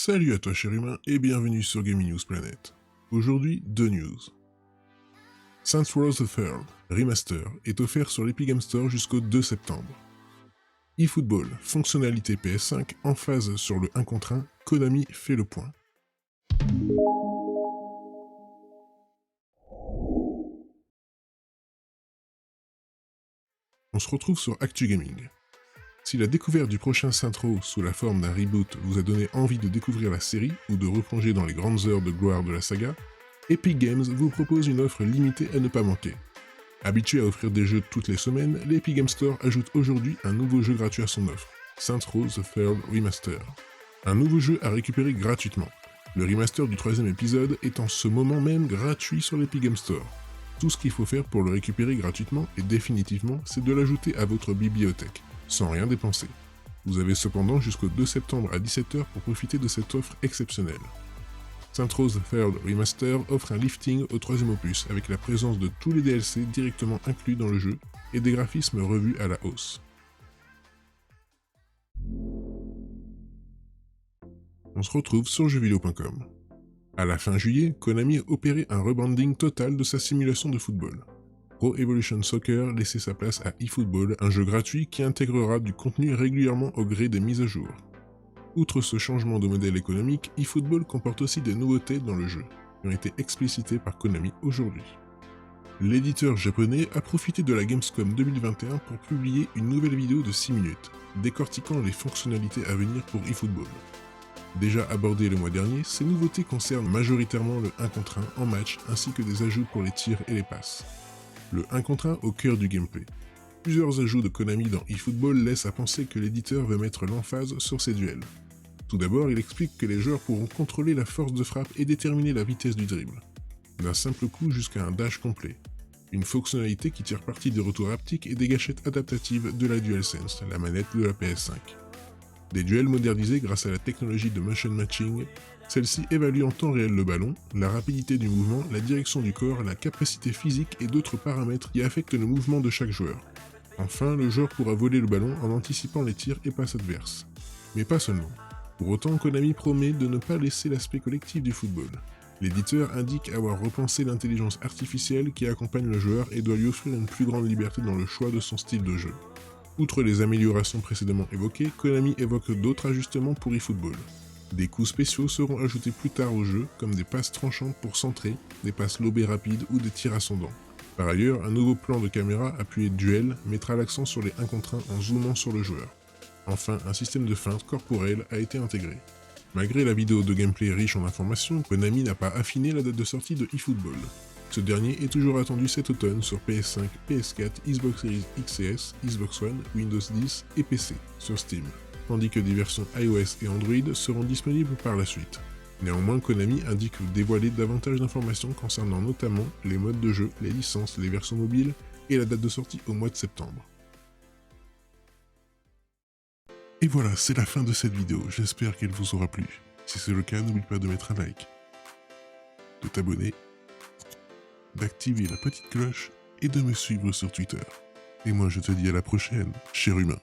Salut à toi cher humain et bienvenue sur Gaming News Planet. Aujourd'hui, 2 news. Saints Row the Third Remaster est offert sur l'Epic Games Store jusqu'au 2 septembre. eFootball, fonctionnalité PS5 en phase sur le 1 contre 1, Konami fait le point. On se retrouve sur Actu Gaming. Si la découverte du prochain Saints Row sous la forme d'un reboot vous a donné envie de découvrir la série ou de replonger dans les grandes heures de gloire de la saga, Epic Games vous propose une offre limitée à ne pas manquer. Habitué à offrir des jeux toutes les semaines, l'Epic Games Store ajoute aujourd'hui un nouveau jeu gratuit à son offre, Saints Row the Third Remaster. Un nouveau jeu à récupérer gratuitement. Le remaster du 3e épisode est en ce moment même gratuit sur l'Epic Games Store. Tout ce qu'il faut faire pour le récupérer gratuitement et définitivement, c'est de l'ajouter à votre bibliothèque, sans rien dépenser. Vous avez cependant jusqu'au 2 septembre à 17h pour profiter de cette offre exceptionnelle. Saints Row the Third Remaster offre un lifting au 3e opus avec la présence de tous les DLC directement inclus dans le jeu et des graphismes revus à la hausse. On se retrouve sur jeuxvideo.com. À la fin juillet, Konami a opéré un rebranding total de sa simulation de football. Pro Evolution Soccer laissait sa place à eFootball, un jeu gratuit qui intégrera du contenu régulièrement au gré des mises à jour. Outre ce changement de modèle économique, eFootball comporte aussi des nouveautés dans le jeu, qui ont été explicitées par Konami aujourd'hui. L'éditeur japonais a profité de la Gamescom 2021 pour publier une nouvelle vidéo de 6 minutes, décortiquant les fonctionnalités à venir pour eFootball. Déjà abordées le mois dernier, ces nouveautés concernent majoritairement le 1 contre 1 en match ainsi que des ajouts pour les tirs et les passes. Le 1 contre 1 au cœur du gameplay. Plusieurs ajouts de Konami dans eFootball laissent à penser que l'éditeur veut mettre l'emphase sur ces duels. Tout d'abord, il explique que les joueurs pourront contrôler la force de frappe et déterminer la vitesse du dribble. D'un simple coup jusqu'à un dash complet. Une fonctionnalité qui tire parti des retours haptiques et des gâchettes adaptatives de la DualSense, la manette de la PS5. Des duels modernisés grâce à la technologie de motion matching, celle-ci évalue en temps réel le ballon, la rapidité du mouvement, la direction du corps, la capacité physique et d'autres paramètres qui affectent le mouvement de chaque joueur. Enfin, le joueur pourra voler le ballon en anticipant les tirs et passes adverses. Mais pas seulement. Pour autant, Konami promet de ne pas laisser l'aspect collectif du football. L'éditeur indique avoir repensé l'intelligence artificielle qui accompagne le joueur et doit lui offrir une plus grande liberté dans le choix de son style de jeu. Outre les améliorations précédemment évoquées, Konami évoque d'autres ajustements pour eFootball. Des coups spéciaux seront ajoutés plus tard au jeu, comme des passes tranchantes pour centrer, des passes lobées rapides ou des tirs ascendants. Par ailleurs, un nouveau plan de caméra appuyé duel mettra l'accent sur les 1 contre 1 en zoomant sur le joueur. Enfin, un système de feinte corporelle a été intégré. Malgré la vidéo de gameplay riche en informations, Konami n'a pas affiné la date de sortie de eFootball. Ce dernier est toujours attendu cet automne sur PS5, PS4, Xbox Series XS, Xbox One, Windows 10 et PC sur Steam, tandis que des versions iOS et Android seront disponibles par la suite. Néanmoins, Konami indique dévoiler davantage d'informations concernant notamment les modes de jeu, les licences, les versions mobiles et la date de sortie au mois de septembre. Et voilà, c'est la fin de cette vidéo, j'espère qu'elle vous aura plu. Si c'est le cas, n'oublie pas de mettre un like, de t'abonner, d'activer la petite cloche et de me suivre sur Twitter. Et moi je te dis à la prochaine, cher humain.